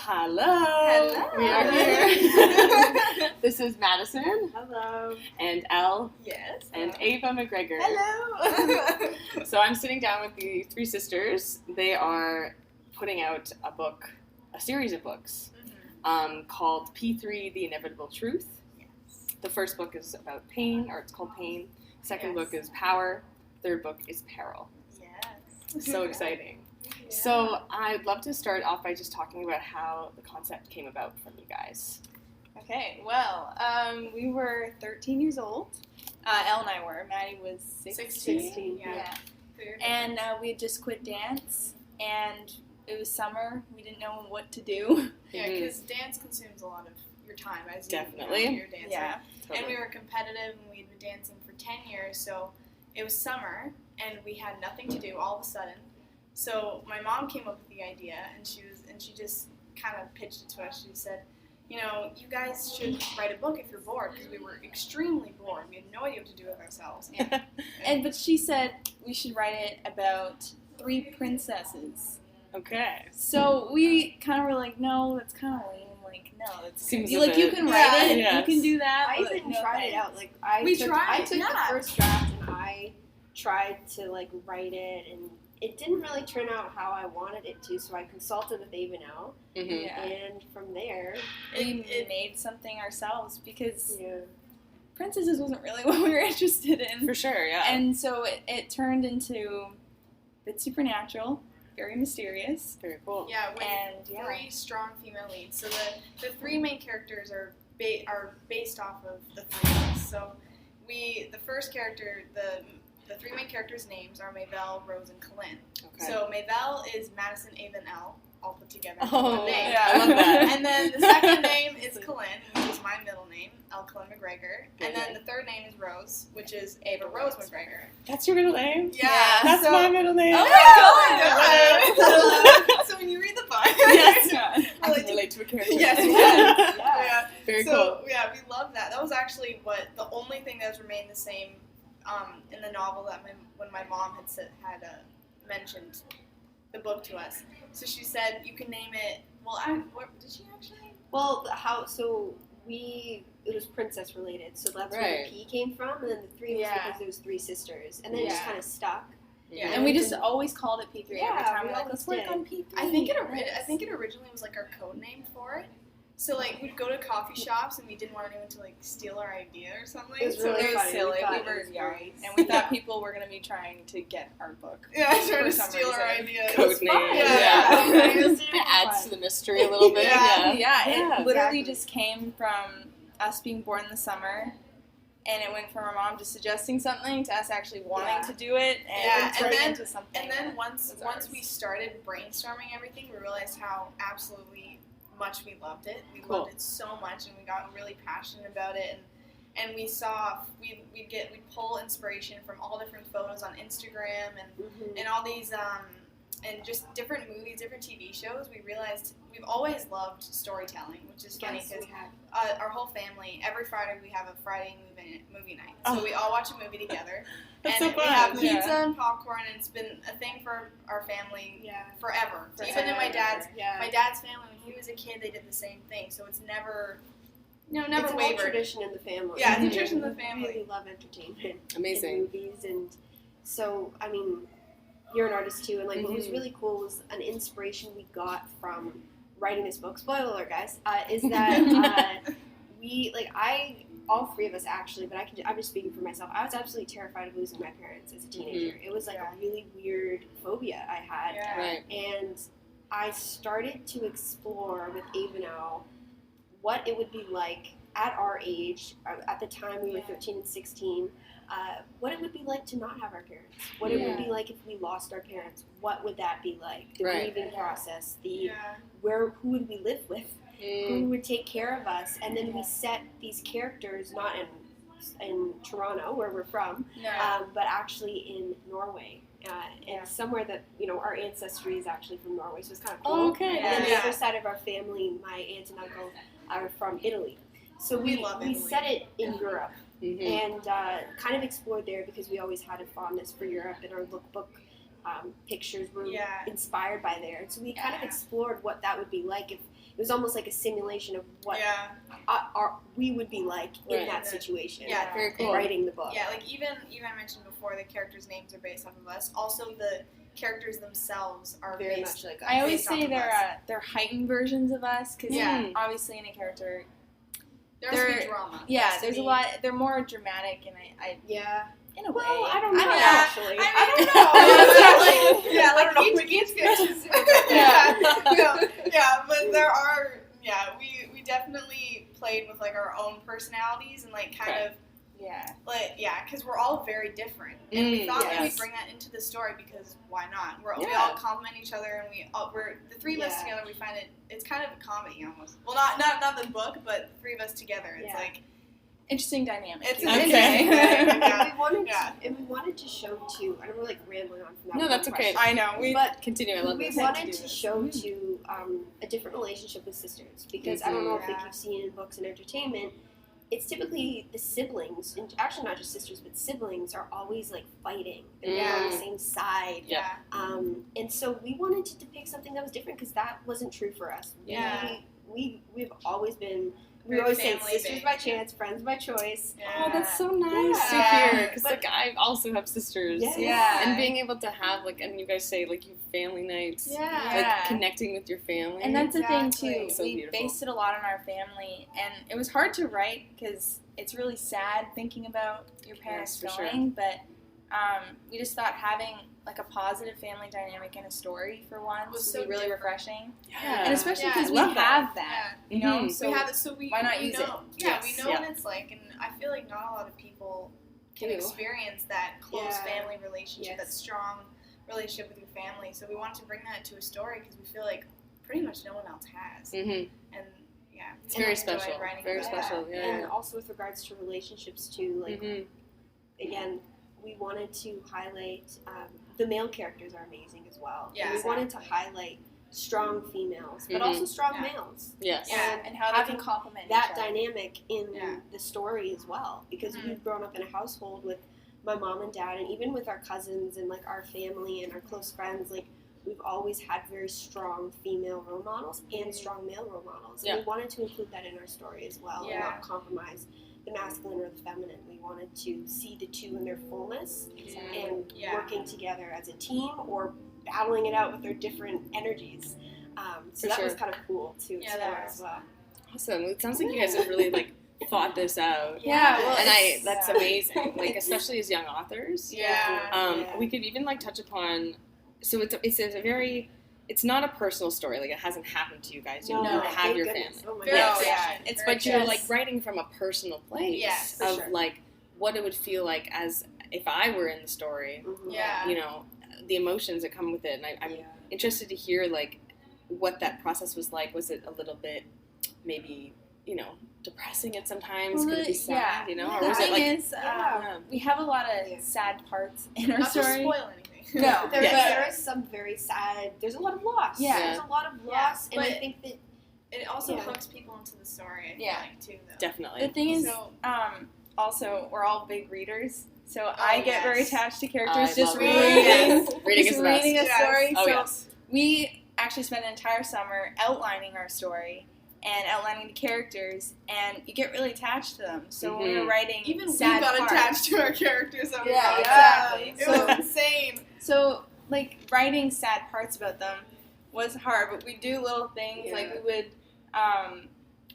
Hello. Hello. We are here. This is Madison. Hello. And Elle. Yes. And Ava MacGregor. Hello. So I'm sitting down with the three sisters. They are putting out a series of books called P3, The Inevitable Truth. Yes. The first book is about pain, or it's called Pain. Second Yes. book is Power. Third book is Peril. Yes. So exciting. Yeah. So I'd love to start off by just talking about how the concept came about from you guys. Okay, well, we were 13 years old. Elle and I were. Maddie was 16. Yeah. And we had just quit dance, and it was summer. We didn't know what to do. Yeah, because dance consumes a lot of your time as Definitely. you're a dancer. Yeah. And we were competitive, and we'd been dancing for 10 years, so it was summer, and we had nothing to do all of a sudden. So my mom came up with the idea, and she just kind of pitched it to us. She said, you know, you guys should write a book if you're bored, because we were extremely bored. We had no idea what to do with ourselves. But she said we should write it about 3 princesses. Okay. So we kind of were like, no, that's kind of lame. Like, no, that's Seems you, a like you bit- can write it, Yes. you can do that. I but even no tried it thanks. out. Like I We took tried, the yeah. first draft and I tried to like write it, and it didn't really turn out how I wanted it to. So I consulted with Ava and Elle, Mm-hmm. Yeah. and from there, We made something ourselves because yeah, princesses wasn't really what we were interested in. For sure, yeah. And so it turned into a bit supernatural, very mysterious. Very cool. Yeah, with And, yeah. 3 strong female leads. So the 3 main characters are based off of the 3 of us. So the first character, the 3 main characters' names are Mavelle, Rose, and Kelin. Okay. So Mavelle is Madison, Ava, and Elle, all put together into Oh, one name. yeah. I love that. And then the second name is Kelin, which is my middle name, Elle Kelin MacGregor. And then the third name is Rose, which is Ava Rose MacGregor. That's your middle name? Yeah. That's so, my middle name. Oh my God! So when you read the book, Yes. Yeah. I can relate to a character. Yes, yeah. yeah. Very So cool. yeah, we love that. That was actually the only thing that has remained the same in the novel that when my mom had mentioned the book to us. So she said you can name it. Well, what did she actually? well, it was princess related, so that's where Right. the P came from, and then the 3 was Yeah. because there was 3 sisters, and then it just Yeah. kind of stuck. Yeah. And we just always called it P3 every Yeah, time. we We're like, always let's work did. on P3. I think it originally was like our code name for it. So like we'd go to coffee shops and we didn't want anyone to like steal our idea or something. It was so really it was funny. silly. We thought We it were was young, great. and we thought people were going to be trying to get our book. yeah, trying to For some steal our reason. ideas. Code name. fun. Yeah. It adds to the mystery a little bit. Yeah. Yeah, Yeah, it literally exactly. just came from us being born in the summer, and it went from our mom just suggesting something to us actually wanting Yeah. to do it, and Yeah, it turned and then- into something. And then once was ours. we started brainstorming everything, we realized how absolutely much we loved it. We Cool. loved it so much, and we got really passionate about it. And we saw we'd pull inspiration from all different photos on Instagram and all these and just different movies, different TV shows. We realized we've always loved storytelling, which is funny Yes, because we had. our whole family, every Friday we have a Friday movie night. Oh. So we all watch a movie together. That's and so we fun. have Yeah. pizza and popcorn, and it's been a thing for our family forever. Even in my dad's family, when he was a kid, they did the same thing. So it's never It's an old wavered. tradition in the family. Yeah, it's a And tradition in the we family. really love entertainment. Amazing. And movies, and so I mean, you're an artist too, and like what was Mhm. really cool was an inspiration we got from writing this book. Spoiler alert, guys, is that all 3 of us actually, but I'm just speaking for myself. I was absolutely terrified of losing my parents as a teenager. It was like a really weird phobia I had, Yeah. Right. and I started to explore with Ava and Elle what it would be like at our age. At the time, we were 13 and 16. What it would be like to not have our parents. What it would be like if we lost our parents. What would that be like? The Right. grieving process. Yeah. Who would we live with? Mm. Who would take care of us? And then we set these characters not in Toronto, where we're from, but actually in Norway. And somewhere that, our ancestry is actually from Norway, so it's kind of cool. Oh, okay. And then the Yeah. other side of our family, my aunt and uncle, are from Italy. So We we love Italy. set it in Europe Mhm. and kind of explored there because we always had a fondness for Europe, and our lookbook pictures were Yeah. inspired by there. And so we kind of explored what that would be like was almost like a simulation of what we would be like in Right. that situation. Yeah. Very in cool. writing the book. Yeah, like even I mentioned before, the characters' names are based off of us. Also, the characters themselves are Very based. much like us. I always based off say of they're heightened versions of us because Yeah. obviously in a character, There has to be drama. yeah, There has to there's a be- lot. They're more dramatic, and I Yeah. in a Well, way. I don't know, know. actually. I don't know. Yeah, like each yeah, but there are we definitely played with like our own personalities and like kind Okay. of Yeah. like because we're all very different and we thought that yes. we'd bring that into the story because why not? We Yeah. all complement each other and we're the three of us Yeah. together. We find it's kind of a comedy almost. Well, not the book, but the three of us together. It's Yeah. like Interesting dynamic. it's Okay. interesting. Yeah. And we wanted to show too. I know we're like rambling on from that. No, one that's okay. question. I know. But Continue. I love we this. wanted to show too a different relationship with sisters because I don't know if Yeah. you've seen in books and entertainment. It's typically the siblings, and actually not just sisters, but siblings are always like fighting. They're on the same side. Yeah. And so we wanted to depict something that was different because that wasn't true for us. Yeah. We've always been. We Very always say family sisters based. by chance, friends by choice. Oh, that's so nice Yeah. to hear. Because But- like I also have sisters. Yes. Yeah. And being able to have like, and you guys say like you family nights. Yeah. Like Yeah. connecting with your family. And that's the thing Exactly. too. So We beautiful. based it a lot on our family, and it was hard to write because it's really sad thinking about your parents Yes, for going. But we just thought having like a positive family dynamic in a story for once Was would so be really different. refreshing, Yeah. and especially Yeah, because I we love that. have that. Yeah. You know, Mhm. so we have it, so why not we use know, it? Yeah, Yes, we know yeah. what it's like, and I feel like not a lot of people can Do. experience that close Yeah. family relationship, that Yes. strong relationship with your family. So we wanted to bring that to a story because we feel like pretty much no one else has, Mhm. and yeah, It's very I enjoyed special. writing Very about that. special. Yeah. And also with regards to relationships too, like Mhm. again, we wanted to highlight the male characters are amazing as well. Yeah, and we wanted to highlight strong females, but Mhm. also strong Yeah. males. Yes. Yeah. and how they having can complement That each other. dynamic in Yeah. the story as well, because Mhm. we've grown up in a household with my mom and dad, and even with our cousins and like our family and our close friends, like we've always had very strong female role models and strong male role models. Yeah. And we wanted to include that in our story as well, and Yeah. not compromise the masculine or the feminine. We wanted to see the two in their fullness and Yeah. working together as a team or battling it out with their different energies. So For that sure. was kind of cool to Yeah, explore that as well. Awesome. It sounds like you guys have really like thought this out. Yeah, well, And that's yeah. amazing. Like especially as young authors. Yeah. Yeah. We could even like touch upon. So it's a very. It's not a personal story. Like it hasn't happened to you guys. You No, don't have thank your goodness. family. Oh my Very gosh. efficient, It's very But you're efficient. like writing from a personal place Yes, for of sure. like what it would feel like as if I were in the story. Mhm. Yeah. You know, the emotions that come with it, and I'm Yeah. interested to hear like what that process was like. Was it a little bit maybe depressing at sometimes? Could it be sad? You know, or The was it thing like is, yeah. we have a lot of Yeah. sad parts in our Not to story. spoil anything. No. There, Yes. there is some very sad. There's a lot of loss. Yeah. There's a lot of Yeah, loss, and I but- think that It also Yeah. hooks people into the story. I feel Yeah. like too, though. Definitely. The thing is, So- also we're all big readers, so I get very yes. attached to characters I just love reading, reading. Reading just is the best. reading a Yes. story. Oh so yes. we actually spent an entire summer outlining our story and outlining the characters, and you get really attached to them. So when we were Mhm. writing Even we sad got parts, attached to our characters. Oh my Yeah, God. exactly. It So- was insane. So, like, writing sad parts about them was hard, but we do little things. Yeah. Like, we would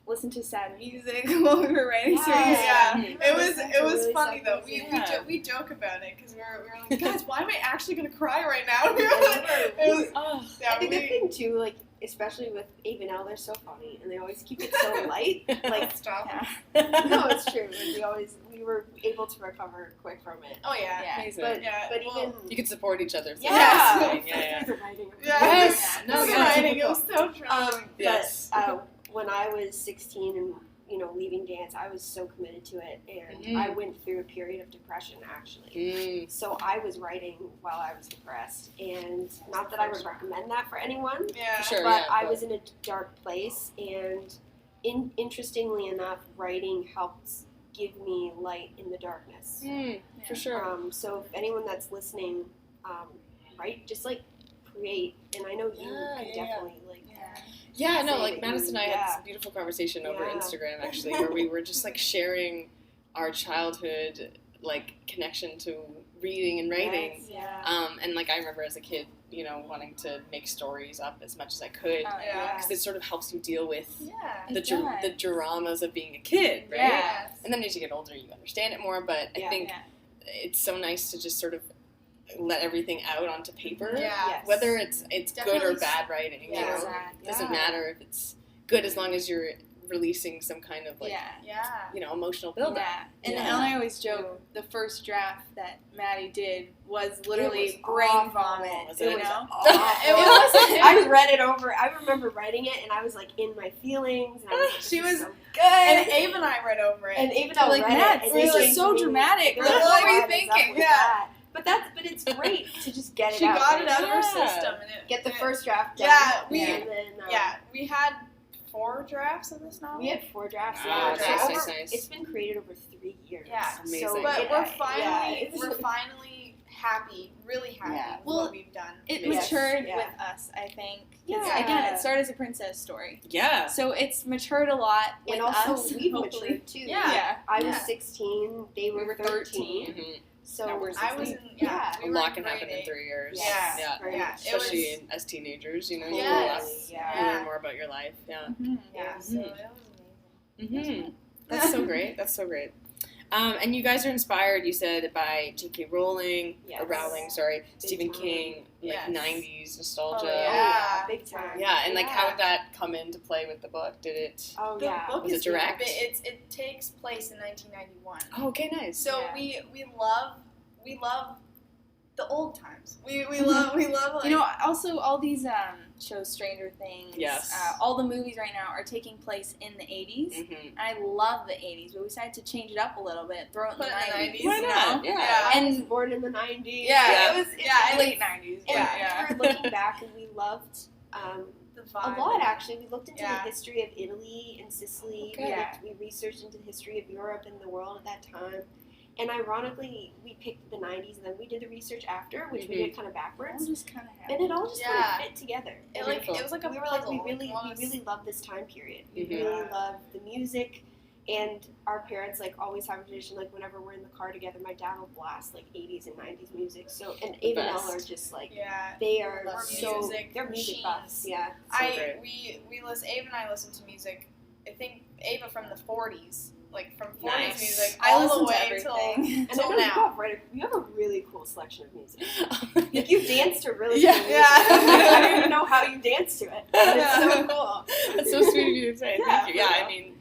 listen to sad music while we were writing stories. Yeah. Mhm. It was That's a really funny sad though. thing. Yeah. We joke about it because we were like, guys, why am I actually gonna cry right now? Yeah, It was- Oh, yeah, the good we thing too, like especially with Ave and Elle, they're so funny and they always keep it so light. Like stop. Yeah. no, it's true. Like, we were able to recover quick from it. Oh yeah. Yeah. amazing. But Yeah, but well, even You could support each other. yeah, Yeah. Yeah. The writing of it. Yes. No, No, the yeah. writing. It was so dramatic. Yes. But when I was 16 and leaving dance, I was so committed to it, and Mhm. I went through a period of depression actually. Mm. So I was writing while I was depressed, and not that I would recommend that for anyone, Yeah. Sure. but yeah, I was in a dark place, and interestingly enough, writing helped give me light in the darkness. Mm, for sure. So if anyone that's listening, write, just like create, and I know you Yeah, can yeah, yeah. definitely like. Yeah, no, say like that Madison and I had this beautiful conversation over Instagram, actually, where we were just like sharing our childhood like connection to reading and writing. Yes, yeah. And like I remember as a kid, you know, wanting to make stories up as much as I could, because it sort of helps you deal with the dramas of being a kid, right? Yeah. And then as you get older, you understand it more. But I think it's so nice to just sort of let everything out onto paper. Whether it's good or bad writing, you know, it doesn't matter if it's good as long as you're releasing some kind of like you know, emotional buildup. And Elle and I always joke the first draft that Maddie did was literally brain vomit. It You was know? I read it over. I remember writing it, and I was like in my feelings. And I was like, She was so good. And Abe and I read over it. And Abe and I like, read Matt, it. this is so dramatic. Like, what were you thinking? But it's great to just get it She out. got it out of her system. And Get the first draft done. we had 4 drafts of this novel. We had 4 drafts. Nice. It's been created over 3 years. Yeah, amazing. So, but we're finally happy, really happy with what we've done. It matured with us, I think. Again, it started as a princess story. Yeah. So it's matured a lot with and also us. we've hopefully. matured too. Yeah. I was 16. They were 13. Mm-hmm. So Now we're I was in, a lot can happen in 3 years. Especially as teenagers, you know, you learn more about your life. So it was amazing. That's so great. That's so great. And you guys are inspired, you said, by J.K. Rowling, or Rowling, sorry, Stephen King, like 90s nostalgia. Big time. Yeah, and like how did that come into play with the book? Did it? The book was it direct? It takes place in 1991. Oh, okay, nice. So we love the old times. We love like, you know, also all these shows, Stranger Things, all the movies right now are taking place in the 80s. I love the 80s, but we decided to change it up a little bit, throw it in the 90s. Why not? I was born in the 90s. It was late 90s. And we were looking back, and we loved a lot, actually. We looked into the history of Italy and Sicily. We researched into the history of Europe and the world at that time. And ironically, we picked the 90s, and then we did the research after, which we did kind of backwards. And it all just kind of fit together. It was like a puzzle. We really loved this time period. We really loved the music, and our parents like always have a tradition. Like whenever we're in the car together, my dad will blast like 80s and 90s music. So and Abe and Elle are just like they are they're music buffs. Yeah, we listen. Abe and I listen to music. I think Ava from the 40s. Like from 40s music all the way till now. You have a really cool selection of music. Like you dance to really cool music. I don't even know how you dance to it. But it's so cool. That's so sweet of you to say. Thank you. I mean,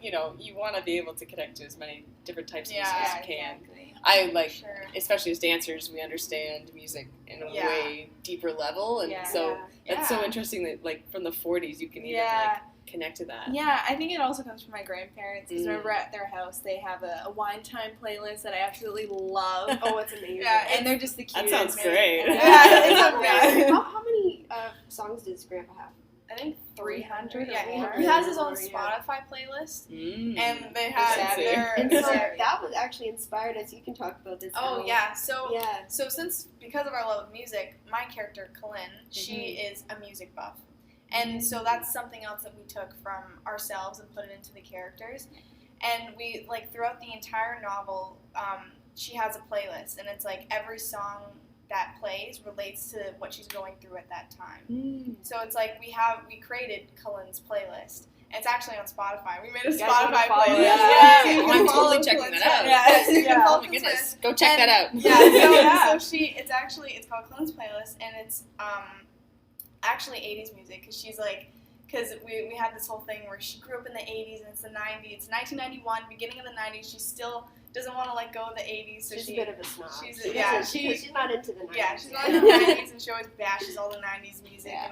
you know, you want to be able to connect to as many different types of music as you can. I like, especially as dancers, we understand music in a way deeper level, and so that's so interesting that like from the 40s you can even like connect to that. Yeah, I think it also comes from my grandparents, because remember at their house they have a wine time playlist that I absolutely love. Oh, it's amazing. And they're just the cutest. That sounds great. How many songs does Grandpa have? I think 300. Yeah, he has his own Spotify playlist, and they have their. And so that was actually inspired us. You can talk about this. So since because of our love of music, my character Kelin, she is a music buff. And so that's something else that we took from ourselves and put it into the characters. And we, like, throughout the entire novel, she has a playlist. And it's like every song that plays relates to what she's going through at that time. So it's like we created Kelin's playlist. And it's actually on Spotify. We made a Spotify playlist. I'm totally checking that out. Oh my goodness. Go check that out. So it's called Kelin's playlist. And it's... actually 80s music, because we had this whole thing where she grew up in the 80s and it's the 90s. It's 1991, beginning of the 90s. She still doesn't want to let go of the 80s. So she's a bit of a snob. She's not into the 90s. Yeah, she's not into the 90s, and she always bashes all the 90s music and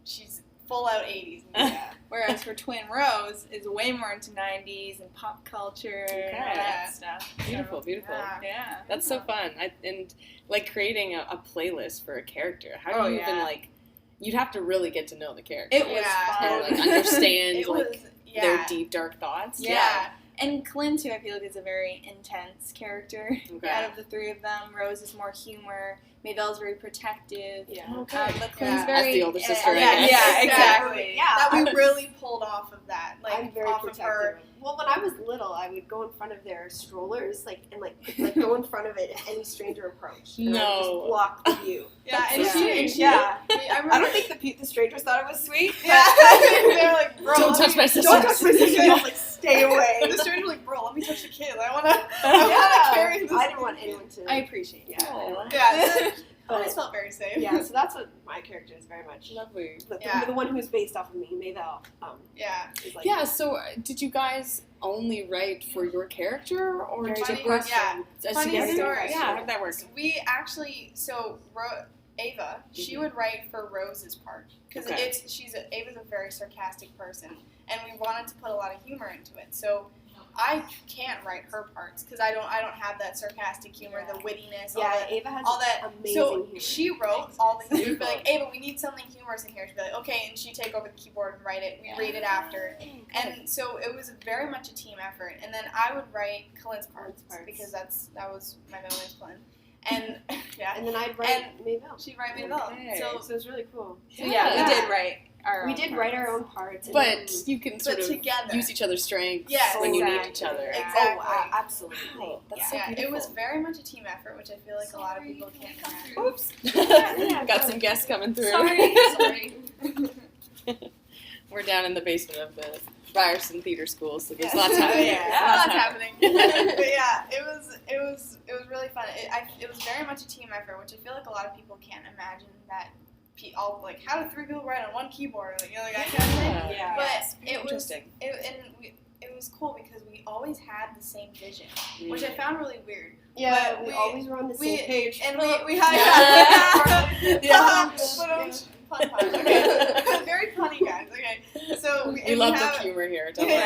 she's full out 80s music. Whereas her twin Rose is way more into 90s and pop culture and all that stuff. Beautiful. Yeah. That's so fun. And like creating a playlist for a character. How do you even like... You'd have to really get to know the character. It was fun. And like understand their deep, dark thoughts. Yeah. And Kelin, too, I feel like is a very intense character out of the three of them. Rose is more humor. Mavelle's very protective. Yeah. But Kelin's very... As the older sister, yeah, exactly. Yeah, that we really pulled off of that. Like, I'm very off protective. Of her. Well, when I was little, I would go in front of their strollers, like go in front of it if any stranger approached. And I would just block the view. Yeah, and she I remember, don't think the strangers thought it was sweet. Yeah, they're like, bro, don't touch my sister. Don't touch my sister. I was like, stay away. The stranger like, bro, let me touch the kid. I wanna carry this. I didn't want anyone to. I appreciate it. Yeah. I But, always felt very safe. yeah, so that's what my character is very much. Lovely. The one who's based off of me, Mavelle. Is like Yeah, so did you guys only write for your character, or did you work as funny together? story. Yeah, how did that work? We actually, Ava, she would write for Rose's part because Ava's a very sarcastic person, and we wanted to put a lot of humor into it. So I can't write her parts because I don't have that sarcastic humor, the wittiness, Ava has all that. amazing So humor. she wrote all the humor. She'd be like, Ava, we need something humorous in here. She'd be like, okay, and she'd take over the keyboard and write it. We'd read it after, and so it was very much a team effort. And then I would write Kelin's parts because that was my memory's Kelin. And and then I'd write Mavelle. She'd write Mavelle. Okay. So it was really cool. So we did write our own parts. But you can sort of together. use each other's strengths Yes, when you need each other. Exactly. Oh, absolutely. Wow, that's Yeah, so it was very much a team effort, which I feel like a lot of people can't imagine. Oops. Got some guests coming through. Sorry. We're down in the basement of the Ryerson Theater School, so there's lots happening. Lots happening. But yeah, it was really fun. It was very much a team effort, which I feel like a lot of people can't imagine that. All like, how do 3 people write on one keyboard? Like, I kind of thing. Yeah. But it was interesting. It was cool because we always had the same vision, which I found really weird. Yeah, but we always were on the same page. And we had fun time. Okay. Very funny guys. Okay, so we love the humor here. Don't worry.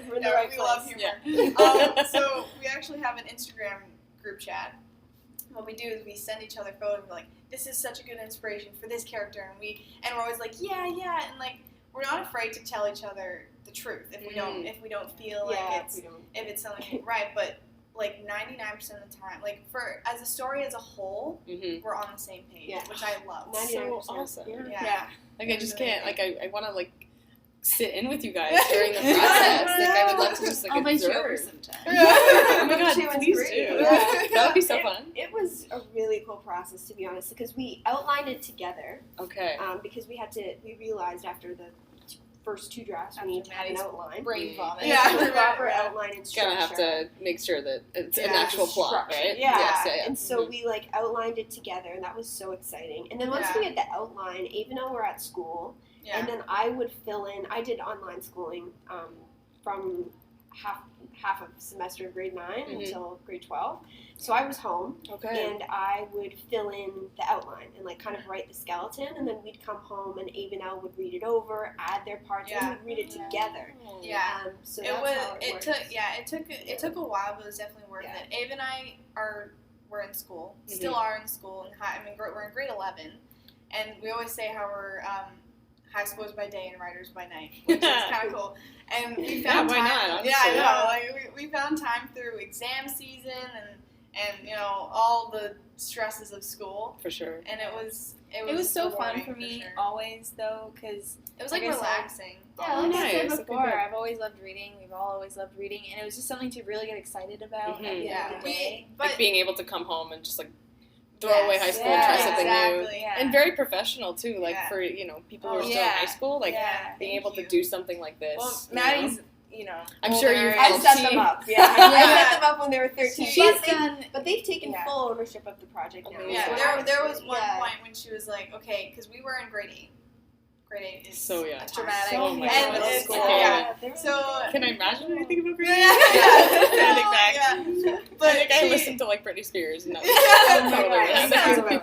We're in the right we place. love humor. Yeah. So we actually have an Instagram group chat. What we do is we send each other photos. We're like, this is such a good inspiration for this character, and we're always like, yeah, and like we're not afraid to tell each other the truth if we don't feel like if it's something right. But like 99% of the time, like as a story as a whole, we're on the same page, which I love. 99%. So awesome. Yeah. Like I just can't. Like I want to like sit in with you guys during the process. Like I would love to just like I'll invite you observe. over sometime. Oh my god, She was please great. do. Yeah. That would be so fun. It was a really cool process, to be honest, because we outlined it together. Okay. Because we realized after the first 2 drafts we need to have an outline. Brain vomit. Yeah. Proper outline and structure. Gonna have to make sure that it's an actual plot, right? Yeah. Yes, And so we like outlined it together, and that was so exciting. And then once we had the outline, even though we're at school, and then I would fill in. I did online schooling from half of semester of grade 9 until grade 12. So I was home, and I would fill in the outline and like kind of write the skeleton, and then we'd come home and Abe and Elle would read it over, add their parts, and we'd read it together. Yeah. So that's how it took a while, but it was definitely worth it. Abe and I were in school, still are in school, we're in grade 11, and we always say how we're high schoolers by day and writers by night, which is kind of cool. And we found why time. not, honestly. Yeah, I know. Like we found time through exam season and all the stresses of school. For sure. And it was so fun for for me sure. always though, because it was like relaxing. Yeah, Oh, like nice. I said Okay, before, good. I've always loved reading. We've all always loved reading, and it was just something to really get excited about at the end of the day. Like being able to come home and just like throw away high school and try something new. Yeah. And very professional too, like for people who are still in high school, like being able to do something like this. Well, Maddie's, I'm sure you've I helped. set them up. Yeah, I set them up when they were 13. But they've taken full ownership of the project now. Yeah, there was one point when she was like, okay, because we were in grade 8. Grade 8 is so dramatic. Oh my and God. it's, Okay. So can I imagine anything about grade 8? Yeah. I think back. Yeah. But I think I listened to like Britney Spears. And that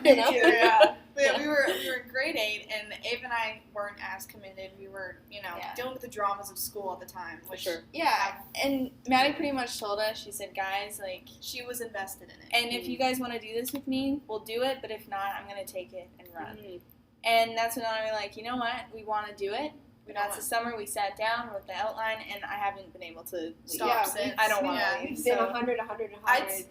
Yeah. But we were in grade 8, and Abe and I weren't as committed. We were, dealing with the dramas of school at the time. Which, Yeah, and Maddie pretty much told us, she said, guys, like, she was invested in it. And if you guys want to do this with me, we'll do it, but if not, I'm going to take it and run. And that's when I was like, you know what, we want to do it. That's the summer we sat down with the outline, and I haven't been able to stop since. I don't want to leave. We've been 100, Like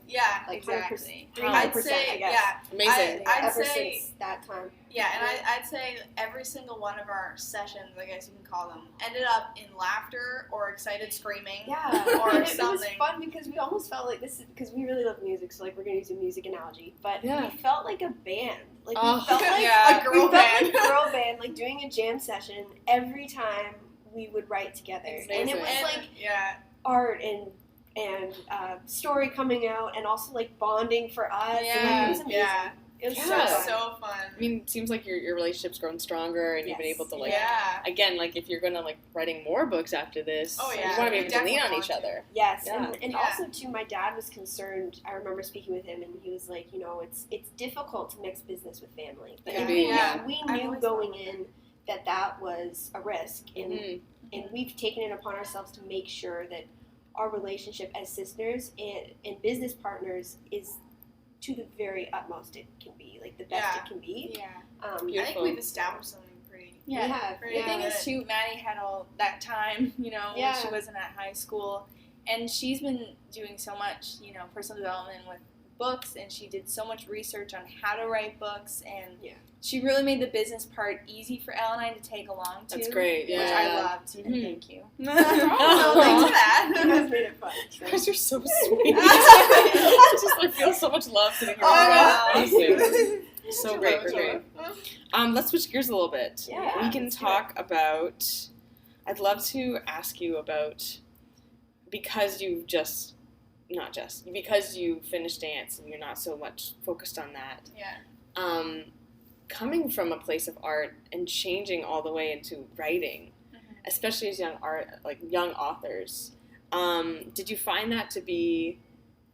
exactly. 100%, I'd say, I guess. yeah. Amazing. I'd ever say, since that time. Yeah, and I'd say every single one of our sessions, I guess you can call them, ended up in laughter or excited screaming. Yeah, or and something. It was fun because we almost felt like this is because we really love music, so like we're gonna use a music analogy, but Yeah. we felt like a band. Like we Oh. felt like Yeah, a girl band. girl band, like doing a jam session every time we would write together, and it was like art and story coming out, and also like bonding for us. Yeah, and, like, it was amazing. yeah. It was Yeah. so fun. I mean, it seems like your relationship's grown stronger, and you've been able to like again, like if you're gonna like writing more books after this, Oh, you yeah. want to be We able to lean on definitely each want to. other. Yes, Yeah. and also too, my dad was concerned. I remember speaking with him, and he was like, you know, it's difficult to mix business with family, but Yeah. we knew going in that was a risk, and we've taken it upon ourselves to make sure that our relationship as sisters and business partners is to the very utmost it can be, like the best it can be. Yeah. I think we've established something pretty. Yeah. We have. The thing is, too, Maddie had all that time, you know, when she wasn't at high school. And she's been doing so much, you know, personal development with books, and she did so much research on how to write books, and she really made the business part easy for Elle and I to take along, too. That's great, yeah. Which I loved, and thank you. So thanks for that. You guys made it fun. You guys are so sweet. I feel so much love sitting here. Honestly. So great, great. Let's switch gears a little bit. Yeah, we can talk about. I'd love to ask you about because you finished dance and you're not so much focused on that. Yeah. Coming from a place of art and changing all the way into writing, especially as young authors, did you find that to be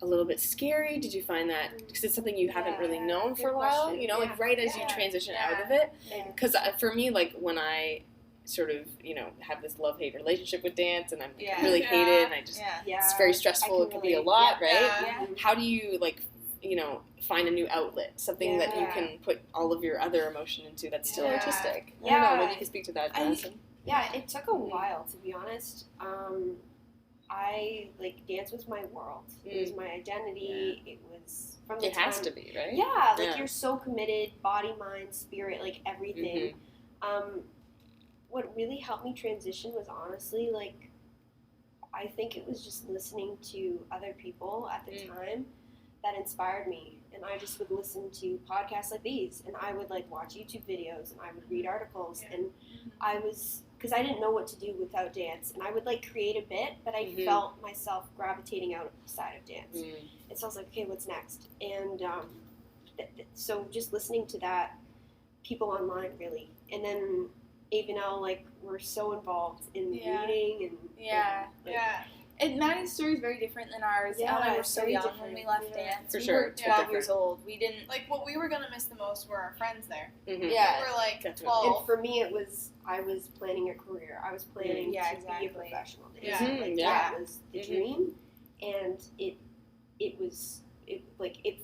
a little bit scary? Did you find that because it's something you haven't really known for a while? Question. You know, like right as you transition out of it. Because for me, like when I sort of, you know, have this love-hate relationship with dance, and I'm really hate it, and I just it's very stressful. It can be a lot, right? Yeah. How do you like, you know, find a new outlet, something that you can put all of your other emotion into that's still artistic? I don't know, maybe you can speak to that, Madison. Yeah, it took a while, to be honest. Dance was my world. It was my identity. It was from the time. It has to be, right? Yeah, like you're so committed, body, mind, spirit, like everything. What really helped me transition was honestly, like, I think it was just listening to other people at the time that inspired me. And I just would listen to podcasts like these, and I would like watch YouTube videos, and I would read articles, and I was, because I didn't know what to do without dance, and I would like create a bit, but I felt myself gravitating outside of dance. And so I was like, okay, what's next? And so just listening to that, people online really, and then Elle, like, we're so involved in reading and And Maddie's story is very different than ours. Elle and I were so young when we left dance. For we sure. were 12 years old. We didn't... Like, what we were going to miss the most were our friends there. Yeah. We were, like, 12. And for me, I was planning a career. I was planning to be a professional dancer. That was the dream. And it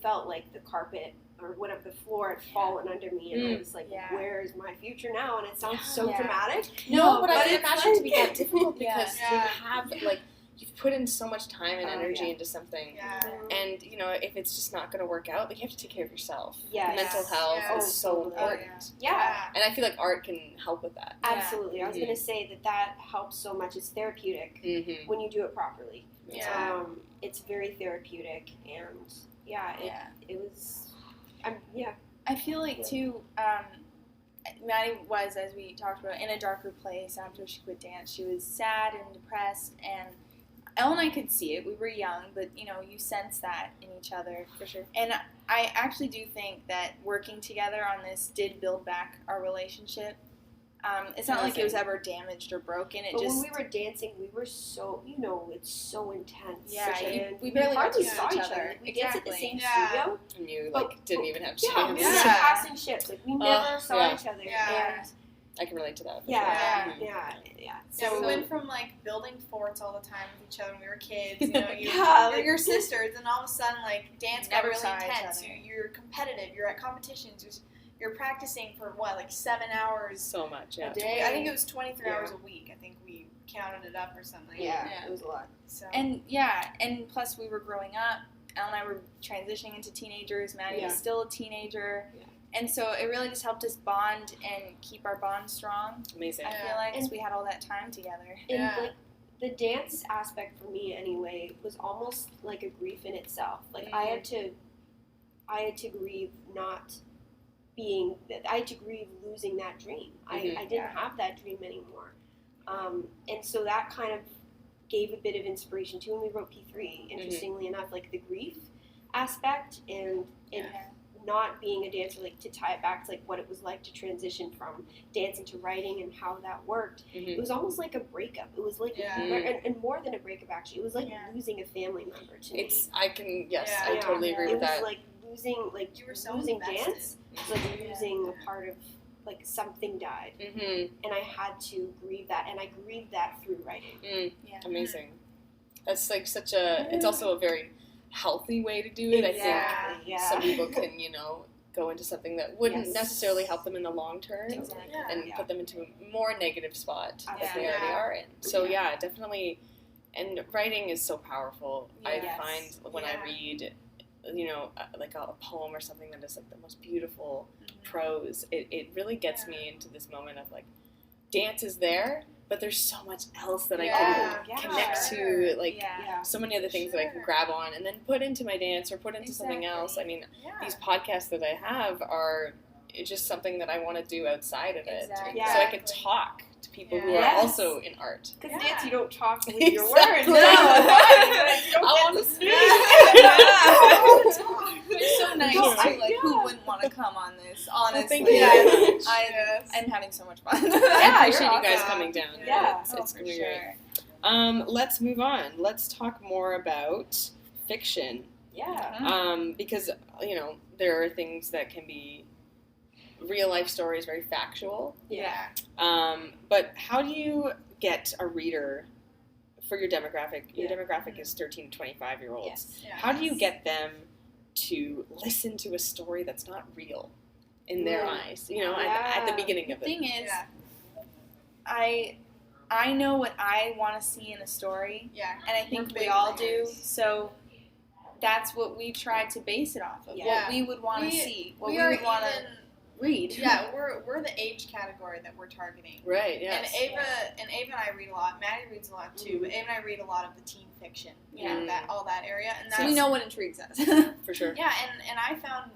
felt like the carpet or whatever, the floor had fallen under me, and I was like, where is my future now? And it sounds so dramatic. No, but I can imagine to be that difficult because you have, like, you've put in so much time and energy into something. And, you know, if it's just not going to work out, like, you have to take care of yourself. Mental health is so important. And I feel like art can help with that. Absolutely. I was going to say that helps so much. It's therapeutic when you do it properly. It's very therapeutic, and it was... I feel like, too, Maddie was, as we talked about, in a darker place after she quit dance. She was sad and depressed, and Elle and I could see it. We were young, but, you know, you sense that in each other. For sure. And I actually do think that working together on this did build back our relationship. It's not like it was ever damaged or broken. When we were dancing, we were so, you know, it's so intense. We barely hardly saw each other. We danced at the same studio. And you, like, didn't even have a chance. We were passing ships. Like, we never saw each other. And I can relate to that. So we went from, like, building forts all the time with each other when we were kids. You know, you're sisters, and all of a sudden, like, dance got really intense. You're competitive. You're at competitions. you're practicing for what, like 7 hours so much, yeah. a day. I think it was 23 hours a week. I think we counted it up or something. Yeah, it was a lot. So. And plus we were growing up. Elle and I were transitioning into teenagers. Maddie was still a teenager. Yeah. And so it really just helped us bond and keep our bond strong. Amazing. I feel like, because we had all that time together. And like, the dance aspect for me anyway was almost like a grief in itself. Like I had to grieve losing that dream. I didn't have that dream anymore. And so that kind of gave a bit of inspiration too when we wrote P3, interestingly enough, like the grief aspect and not being a dancer, like to tie it back to like what it was like to transition from dancing to writing and how that worked. It was almost like a breakup. It was like, and more than a breakup actually, it was like losing a family member to me. I totally agree with that. It was like losing, like you were so losing invested. dance, like losing a part of, like something died. And I had to grieve that, and I grieved that through writing. Amazing. That's like such a, it's also a very healthy way to do it. I think some people can, go into something that wouldn't necessarily help them in the long term and put them into a more negative spot that they already are in. So definitely, and writing is so powerful. I find when I read, like a poem or something that is like the most beautiful prose, it really gets me into this moment of like, dance is there, but there's so much else that I can connect to, like so many other things that I can grab on and then put into my dance or put into something else. I mean, these podcasts that I have are just something that I want to do outside of it. So I can talk to people who are also in art. Because dance, you don't talk with your words. No. I want to speak. It's so nice too. Like, who wouldn't want to come on this? Honestly, I'm having so much fun. I appreciate you guys coming down. It's for great. sure. Let's move on. Let's talk more about fiction. Because there are things that can be real life stories, very factual. But how do you get a reader for your demographic? Your demographic is 13 to 25-year-olds. How do you get them to listen to a story that's not real in their eyes? At the beginning of it. The thing is, I know what I want to see in a story, and I think we all do. So that's what we try to base it off of. What we would want to see. What we would want to read. We're the age category that we're targeting. Right, yes. And Ava and I read a lot. Maddie reads a lot too, but Ava and I read a lot of the teen fiction. All that area. And so we know what intrigues us. For sure. Yeah, and I found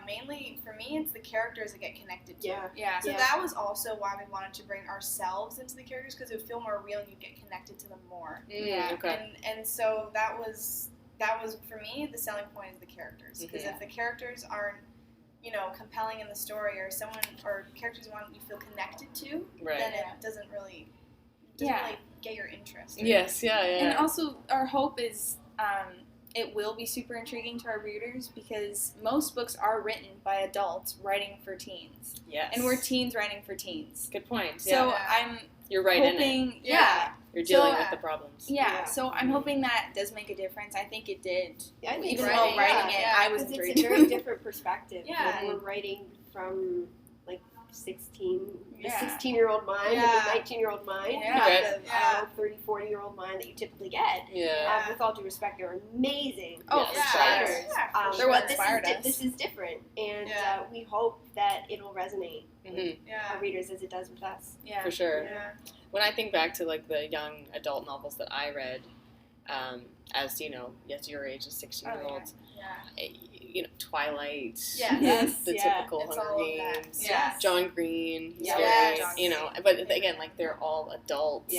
mainly for me it's the characters that get connected to. So that was also why we wanted to bring ourselves into the characters, because it would feel more real and you'd get connected to them more. Okay. And so that was for me the selling point is the characters, because if the characters aren't compelling in the story, or characters you feel connected to, then it doesn't really get your interest. Yes, And also, our hope is it will be super intriguing to our readers, because most books are written by adults writing for teens. Yes. And we're teens writing for teens. Good point. So you're right hoping, in it. You're dealing with the problems. So I'm hoping that does make a difference. I think it did. Even writing, though writing it, I was it's intrigued. a very different perspective. Yeah. We're writing from like 16-year-old mind and the 19-year-old mind, not the 30, 40-year-old mind that you typically get. With all due respect, they're amazing writers. They're what inspired us. This is different, and we hope that it'll resonate with our readers as it does with us. For sure. When I think back to like the young adult novels that I read, as your age as 16-year-olds, Twilight, the typical Hunger Games, John Green, but again, like they're all adults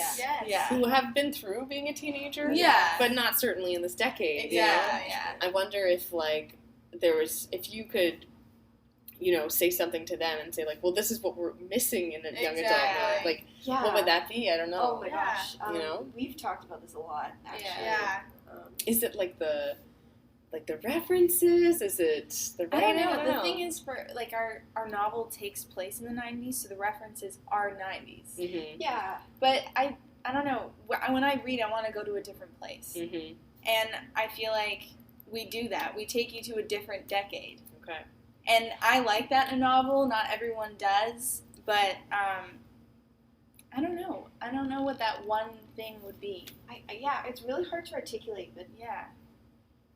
who have been through being a teenager, but not certainly in this decade. I wonder if like if you could, say something to them and say like, well, this is what we're missing in a young adult now. Like, what would that be? I don't know. Oh my gosh, we've talked about this a lot. Actually. Is it like the references? Is it the writing? I don't know. The thing is, for like our novel takes place in the 90s, so the references are 90s. But I don't know. When I read, I want to go to a different place, and I feel like we do that. We take you to a different decade. Okay. And I like that in a novel. Not everyone does, but I don't know. I don't know what that one thing would be. It's really hard to articulate, but yeah,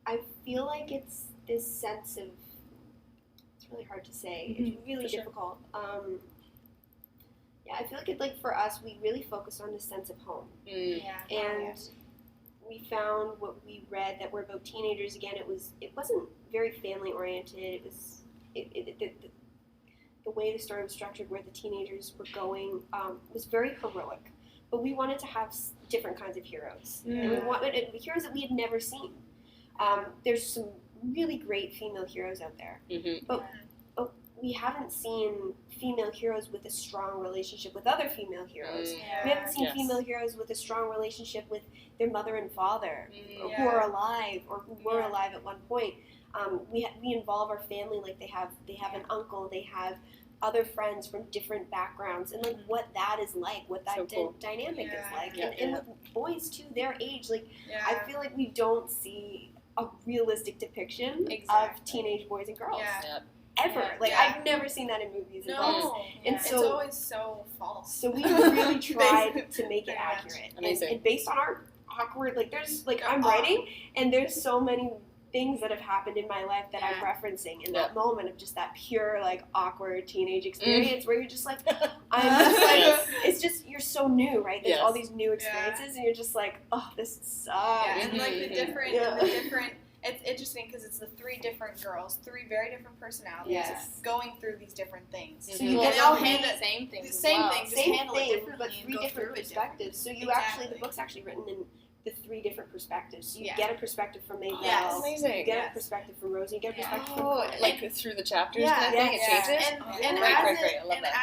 I feel like it's this sense of. It's really hard to say. Mm-hmm. It's really difficult. I feel like for us, we really focused on the sense of home, and we found what we read that were about teenagers. Again, it wasn't very family oriented. It was the way the story was structured, where the teenagers were going, was very heroic. But we wanted to have different kinds of heroes, and we wanted heroes that we had never seen. There's some really great female heroes out there, but we haven't seen female heroes with a strong relationship with other female heroes. We haven't seen female heroes with a strong relationship with their mother and father, who are alive or who were alive at one point. We involve our family like they have an uncle, they have other friends from different backgrounds, and like what that is like, what that dynamic is like, and with boys too, their age, I feel like we don't see a realistic depiction of teenage boys and girls. Ever. I've never seen that in movies and books. And it's always so false. So we really tried to make it accurate. Amazing. And based on our awkward, there's, I'm writing, and there's so many things that have happened in my life that I'm referencing in that moment of just that pure, awkward teenage experience where you're just like, it's just, you're so new, right? There's all these new experiences, and you're just like, oh, this sucks. And, the different, it's interesting because it's the three different girls, three very different personalities, going through these different things. So you get all handle the same thing. The same thing, just handle it differently, but three different perspectives. So you the book's actually written in the three different perspectives. So you get a perspective from Mavelle. Yes, amazing. You get a perspective from Rosie. You get a perspective from through the chapters kind of thing, it changes? And I love that.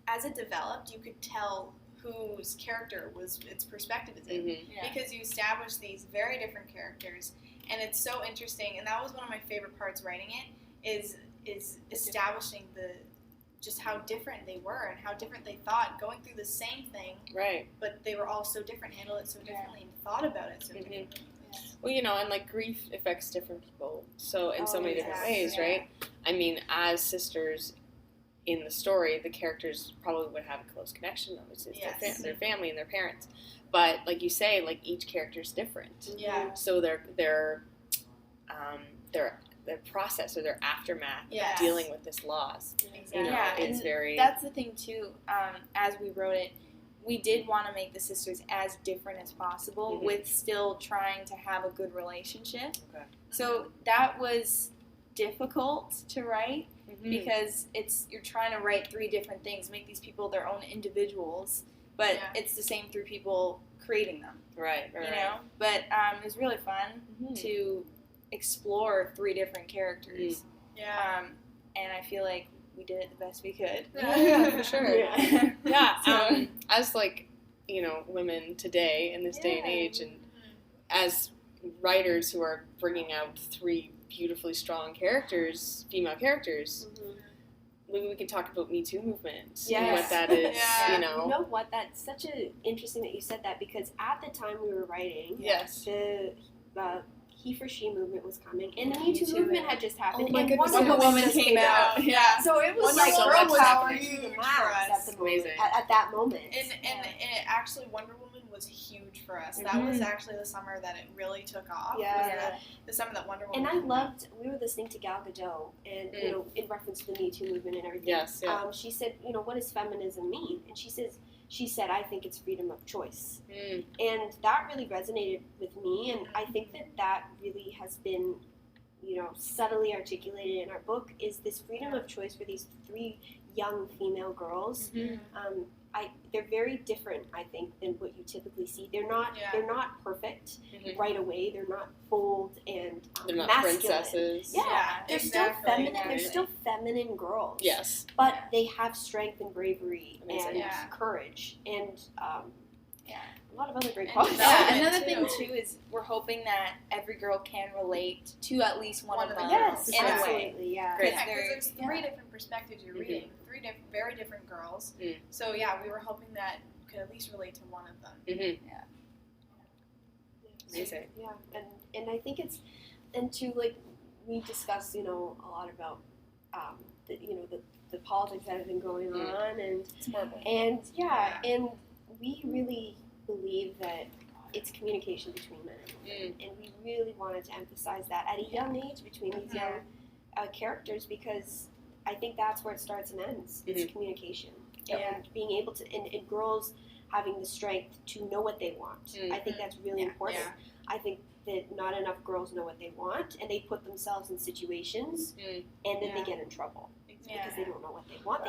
As it developed, you could tell whose character its perspective is in, because you establish these very different characters, and it's so interesting. And that was one of my favorite parts writing it, is establishing just how different they were and how different they thought, going through the same thing, but they were all so different, handled it so differently, and thought about it so differently. Well, and grief affects different people in so many different ways, right? I mean, as sisters in the story, the characters probably would have a close connection, obviously, to their family and their parents. But like you say, each character is different. Yeah. So their process or their aftermath of dealing with this loss, it's very. That's the thing too. As we wrote it, we did want to make the sisters as different as possible, with still trying to have a good relationship. Okay. So that was difficult to write. Because you're trying to write three different things, make these people their own individuals, but it's the same three people creating them. Right. You know? But it was really fun to explore three different characters. And I feel like we did it the best we could. Yeah, for sure. As women today in this day and age, and as writers who are bringing out three beautifully strong characters, female characters, maybe we can talk about Me Too movement and what that is, You know what? That's such interesting that you said that, because at the time we were writing, the he for she movement was coming, and the Me Too movement had just happened, and Wonder Woman came out. So it was girl power was to huge the for max us. at the moment, at that moment. And it actually, Wonder Woman was huge for us. That was actually the summer that it really took off. The summer that Wonder Woman. And I loved. We were listening to Gal Gadot, and in reference to the Me Too movement and everything. She said, what does feminism mean? And she said, I think it's freedom of choice. And that really resonated with me, and I think that really has been, subtly articulated in our book, is this freedom of choice for these three young female girls. They're very different, I think, than what you typically see. They're not perfect right away. They're not bold and they're not masculine. Princesses. They're still feminine. They're still feminine girls. Yes, but they have strength and bravery and courage and a lot of other great qualities. Another thing too is we're hoping that every girl can relate to at least one of them. Yes, absolutely. Because there's three different perspectives you're reading, very different girls. So we were hoping that you could at least relate to one of them. Amazing. And I think it's, and to we discuss, a lot about, the politics that have been going on, and we really believe that it's communication between men and women, and we really wanted to emphasize that at a young age between these young characters, because I think that's where it starts and ends. It's communication, and being able to, and girls having the strength to know what they want. I think that's really important. I think that not enough girls know what they want, and they put themselves in situations, and then they get in trouble because they don't know what they want.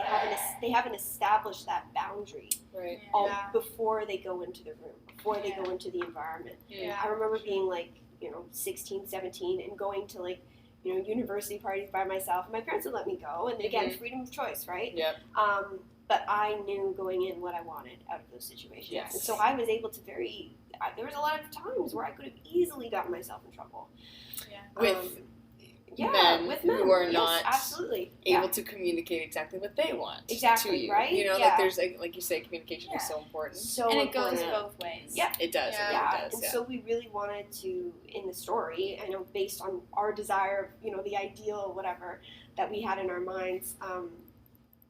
They haven't established that boundary before they go into the room, before they go into the environment. I remember being 16, 17, and going to university parties by myself, and my parents would let me go, and again, freedom of choice, right? But I knew going in what I wanted out of those situations. And so I was able to there was a lot of times where I could have easily gotten myself in trouble. With men who are not absolutely able to communicate exactly what they want to you. Right? There's like you say, communication is so important. And it goes both ways. Yeah, it does. Yeah. And so we really wanted to, in the story, I know based on our desire, the ideal, whatever, that we had in our minds,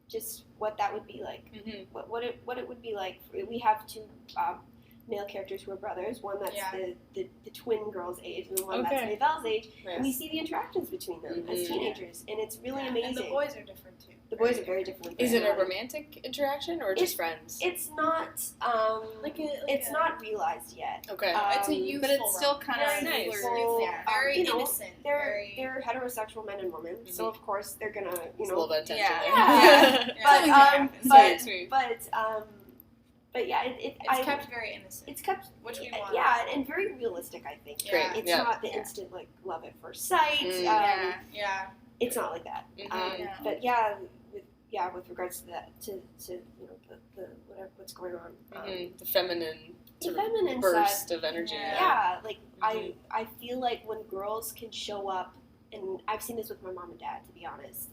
just what that would be like. What it would be like. We have two male characters who are brothers. One that's the twin girl's age, and one that's Mavelle's age. Yes. And we see the interactions between them as teenagers, and it's really amazing. And the boys are different too. The boys are very different. Is it a romantic interaction or just friends? It's not. It's not realized yet. Okay. It's a youthful, but it's still kind of nice. Very innocent. They're heterosexual men and women, so of course they're gonna a little bit of tension But yeah, it's kept very innocent. It's kept, which we want. Yeah, and very realistic. I think. Great. It's not the instant love at first sight. It's not like that. But with regards to that, to the what's going on, the feminine burst side of energy. I feel like when girls can show up, and I've seen this with my mom and dad, to be honest.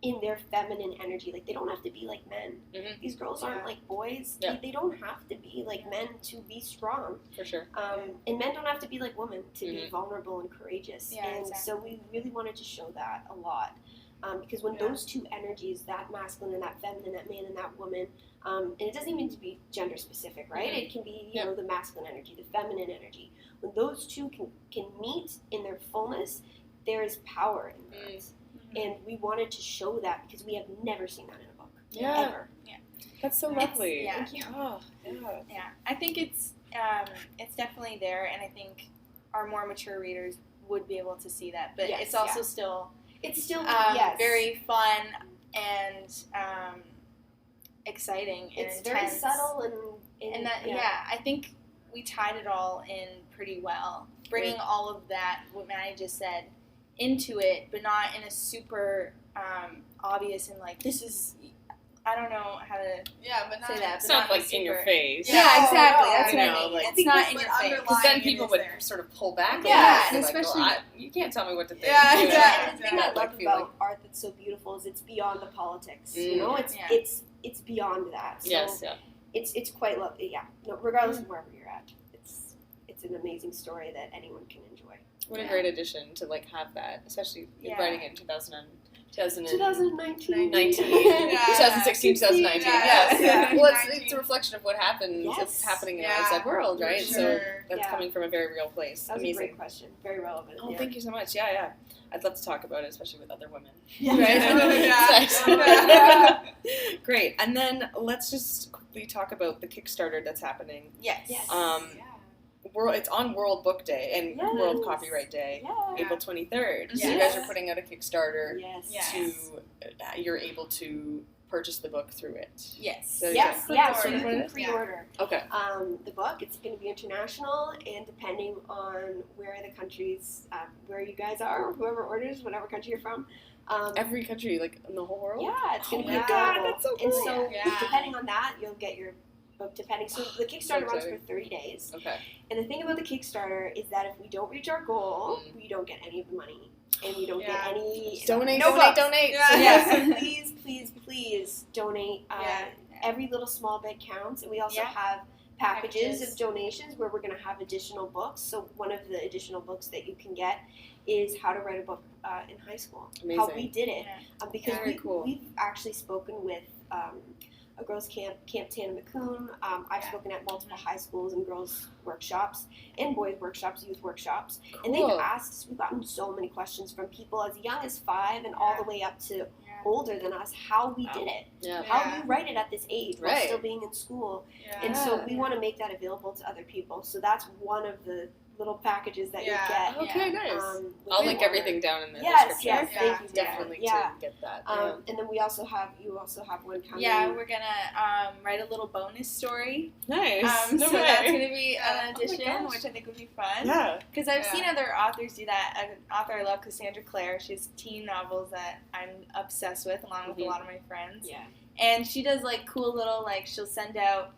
In their feminine energy, they don't have to be like men. These girls aren't like boys. They don't have to be like men to be strong. For sure. And men don't have to be like women to be vulnerable and courageous. So we really wanted to show that a lot. Because when those two energies, that masculine and that feminine, that man and that woman, and it doesn't even need to be gender specific, right? It can be, the masculine energy, the feminine energy. When those two can meet in their fullness, there is power in that. And we wanted to show that because we have never seen that in a book. Ever. Yeah. That's so lovely. Thank you. Oh, yeah. I think it's definitely there, and I think our more mature readers would be able to see that. But it's also still very fun and exciting and it's intense. very subtle and I think we tied it all in pretty well, bringing all of that, what Maddie just said, into it, but not in a super obvious and this is, I don't know how to say that. It's not in your face. Yeah, exactly. That's what I mean. It's not in your face. Because then people would sort of pull back. And especially you can't tell me what to think. And the thing I love about art that's so beautiful is it's beyond the politics. It's beyond that. So it's quite lovely. Yeah. No, regardless of wherever you're at, it's an amazing story that anyone can enjoy. What a great addition to have that, especially writing it in 2019, 2016, 2019. Yes. Well, it's a reflection of what happens. It's happening in the outside world, right? Sure. So that's coming from a very real place. That was amazing. A great question. Very relevant. Oh, thank you so much. Yeah. I'd love to talk about it, especially with other women. Right? Great. And then let's just quickly talk about the Kickstarter that's happening. Yes. It's on World Book Day and World Copyright Day, April 23rd. So you guys are putting out a Kickstarter to you're able to purchase the book through it. Yes. So you can pre-order. Okay. The book, it's going to be international, and depending on where the countries, where you guys are, whoever orders, whatever country you're from. Every country, in the whole world? Yeah, it's going to be God, that's so cool. And so depending on that, you'll get your book depending. So the Kickstarter runs for 30 days. Okay. And the thing about the Kickstarter is that if we don't reach our goal, we don't get any of the money. And we don't get any... Donate. Yeah. So please donate. Every little small bit counts. And we also have packages of donations where we're going to have additional books. So one of the additional books that you can get is how to write a book in high school. Amazing. How we did it. Because we've actually spoken with a girls' camp, Camp Tana-Macoon. I've spoken at multiple high schools and girls' workshops and boys' workshops, youth workshops. Cool. And they've asked, we've gotten so many questions from people as young as 5 and all the way up to older than us, how we did it. How do you write it at this age while still being in school? And so we want to make that available to other people. So that's one of the little packages that you get. Okay, nice. I'll link everything down in the description. Yes, thank you. Definitely to get that. And then you also have one coming. Yeah, we're gonna write a little bonus story. Nice. So that's gonna be an addition, which I think would be fun. Yeah. Because I've seen other authors do that. An author I love, Cassandra Clare. She has teen novels that I'm obsessed with, along with a lot of my friends. Yeah. And she does like cool little she'll send out.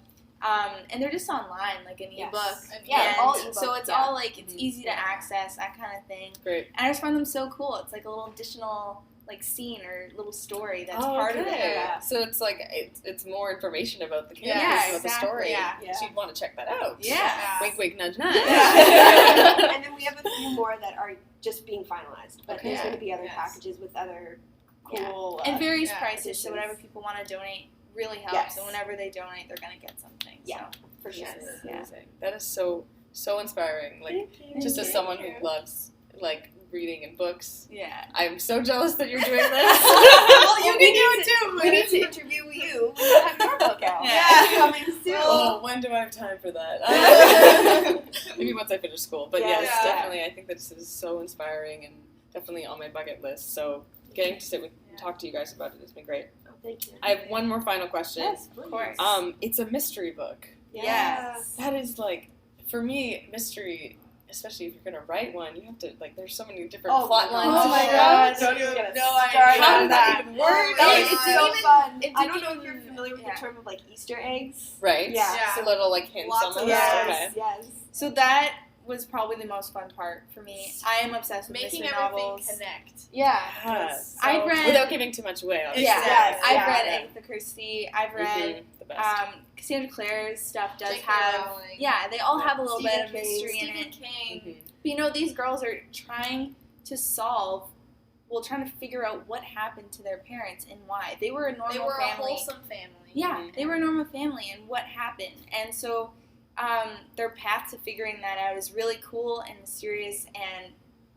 And they're just online, like an ebook. Yeah, all ebook. So it's all like it's easy to access, that kind of thing. Great. And I just find them so cool. It's like a little additional scene or little story that's part of it. Yeah. So it's like it's more information about the characters, about the story. Yeah. So you'd want to check that out. Yeah. Wink, wink, nudge, nudge. And then we have a few more that are just being finalized, but there's going to be other packages with other cool and various prices. additions. So whatever people want to donate really helps, and whenever they donate, they're gonna get something. Yeah, so. for sure. Amazing. That is so inspiring. Like just as someone who loves reading and books. Yeah. I'm so jealous that you're doing this. Well, you can do it too. We need to interview you when you have your book out. Yeah. Coming soon. Oh, when do I have time for that? Maybe once I finish school. But yes, definitely. I think this is so inspiring and definitely on my bucket list. So getting to sit with and talk to you guys about it has been great. Oh, thank you. I have one more final question. Yes, of course. It's a mystery book. Yes. That is for me, mystery, especially if you're going to write one, you have to, there's so many different plot lines. Oh my gosh. Don't even get How did that even work? It's so fun. I don't know if even- you're familiar with the term of Easter eggs. Right. Yeah. So little hints Lots on of them. Yes, Okay. yes. So that was probably the most fun part for me. I am obsessed with making mystery everything novels. connect. Yeah. Yes. I've read Without giving too much away. Obviously. I've Yeah. read Agatha Christie. I've read the best. Cassandra Clare's stuff does J.K. have Rowling. they all have a little bit of Stephen King. mystery in it. King. But these girls are trying to trying to figure out what happened to their parents and why. They were a normal They were a family. wholesome family. Yeah, they were a normal family, and what happened. And so their path to figuring that out is really cool and mysterious and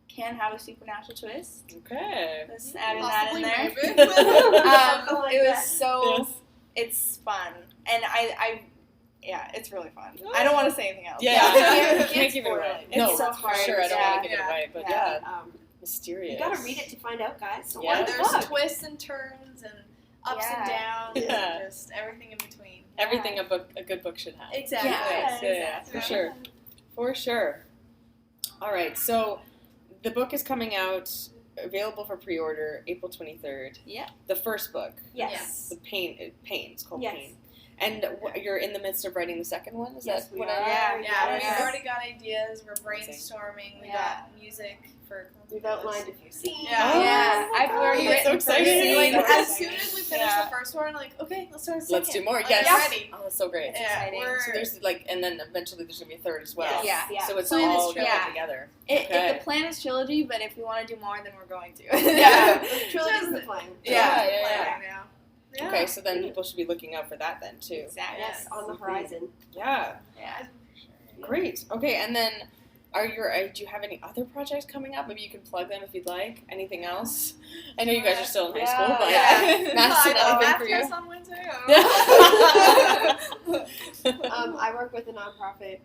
can have a supernatural twist. Okay. Just adding that in there. Maybe. It was so, it's fun. And it's really fun. I don't want to say anything else. Yeah. You Can't give it away. It's No, so for hard. sure. I don't want to give it Yeah. away, but mysterious. You gotta read it to find out, guys. So Yeah. There's twists and turns and ups and downs Yeah. and just everything in between. Everything a good book should have. Exactly. Yeah. For sure. For sure. All right, so the book is coming out, available for pre-order April 23rd. Yeah. The first book, Yes. the Pain, it's called Yes. Pain. And you're in the midst of writing the second one? Is Yes, that we what are. I Yeah, Yeah. we've already got ideas. We're brainstorming. We Yeah. got music for. We've outlined a few scenes. Yeah. Yeah, I've already That's so written the exciting. first Like scene. as soon as we finish the first one, okay, let's start the second. Let's do more. Like, Yes. I'm ready. Oh, that's so great. Yeah, exciting. we're- So there's and then eventually there's gonna be a third as well. Yeah. Yeah. So it's Plan is all trilogy. going together. The plan is trilogy, but if we want to do more, then we're going to. Yeah. Trilogy's the plan. Yeah. Planning now. Yeah. Okay, so then people should be looking out for that then too. Exactly. Yes, on the horizon. Yeah. Yeah. Great. Okay, and then do you have any other projects coming up? Maybe you can plug them if you'd like. Anything else? I know you guys are still in high school, but Madison, anything for you? Math on Wednesday. I I work with a nonprofit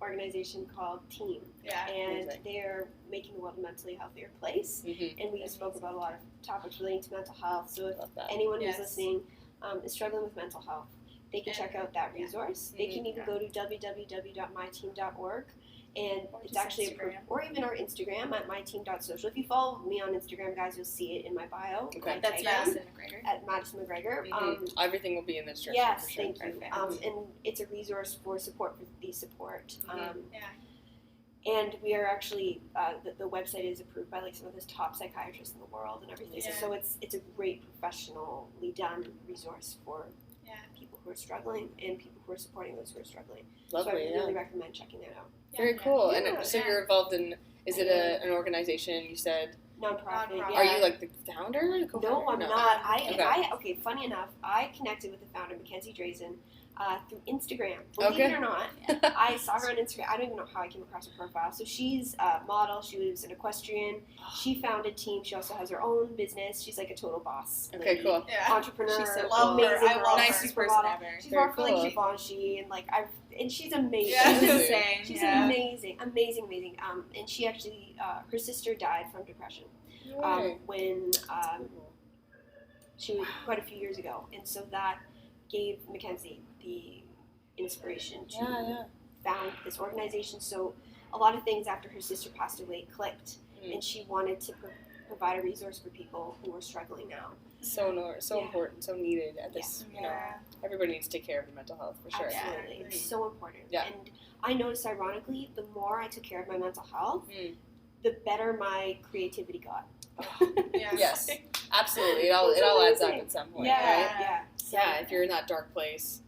organization called Team, Yeah. and Amazing. they're making the world a mentally healthier place. Mhm. And we spoke about a lot of topics relating to mental health. So if Love that. anyone Yes. who's listening is struggling with mental health, they can check out that resource. They can even go to www.myteam.org, and Or it's just actually Instagram. or even our Instagram at myteam.social. If you follow me on Instagram, guys, you'll see it in my bio. Okay. My That's tag Madison MacGregor. at Madison MacGregor. Everything will be in the description. Yes, for sure. thank you. Perfect. And it's a resource for support for the support. Yeah. And we are actually the website is approved by some of the top psychiatrists in the world and everything. Yeah. So it's a great professionally done resource for people who are struggling and people who are supporting those who are struggling. Lovely, so I really recommend checking that out. Very cool. Yeah. And so Yeah. you're involved in Is it an organization? You said nonprofit. Yeah. Are you like the founder? No, I'm not. Okay, funny enough, I connected with the founder, Mackenzie Drazen, through Instagram. Believe it or not, I saw her on Instagram. I don't even know how I came across her profile. So she's a model. She was an equestrian. She founded Team. She also has her own business. She's like a total boss. Okay, cool. Yeah. Entrepreneur. She's so amazing. cool. I love her. nicest person ever. She's Very worked for cool. like Givenchy and like and she's amazing. Yeah. She's amazing. And she actually her sister died from depression when she was quite a few years ago, and so that gave Mackenzie the inspiration to found this organization. So a lot of things after her sister passed away clicked, and she wanted to provide a resource for people who are struggling now. So important, so needed at this. You know, everybody needs to take care of their mental health for sure. Absolutely, it's so important. Yeah. And I noticed, ironically, the more I took care of my mental health, the better my creativity got. Yes, absolutely. It all adds up at some point, right? Yeah. If you're in that dark place,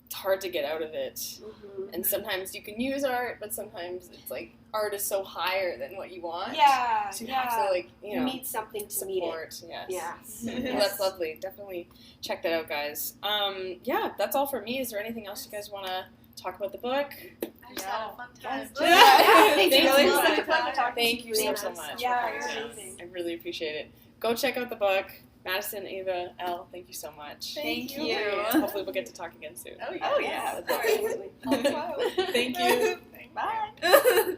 it's hard to get out of it. Mm-hmm. And sometimes you can use art, but sometimes it's like art is so higher than what you want. Yeah. So you have to you need something to support. meet it. Yes. Yeah. Well, that's lovely. Definitely check that out, guys. That's all for me. Is there anything else you guys want to talk about the book? I just had a fun time. Thank you. It was such a pleasure talking Thank to you so much. Yeah, you're amazing. I really appreciate it. Go check out the book. Madison, Ava, Elle, thank you so much. Thank you. Hopefully we'll get to talk again soon. Oh yeah. Absolutely. Thank you. Thank you. Bye.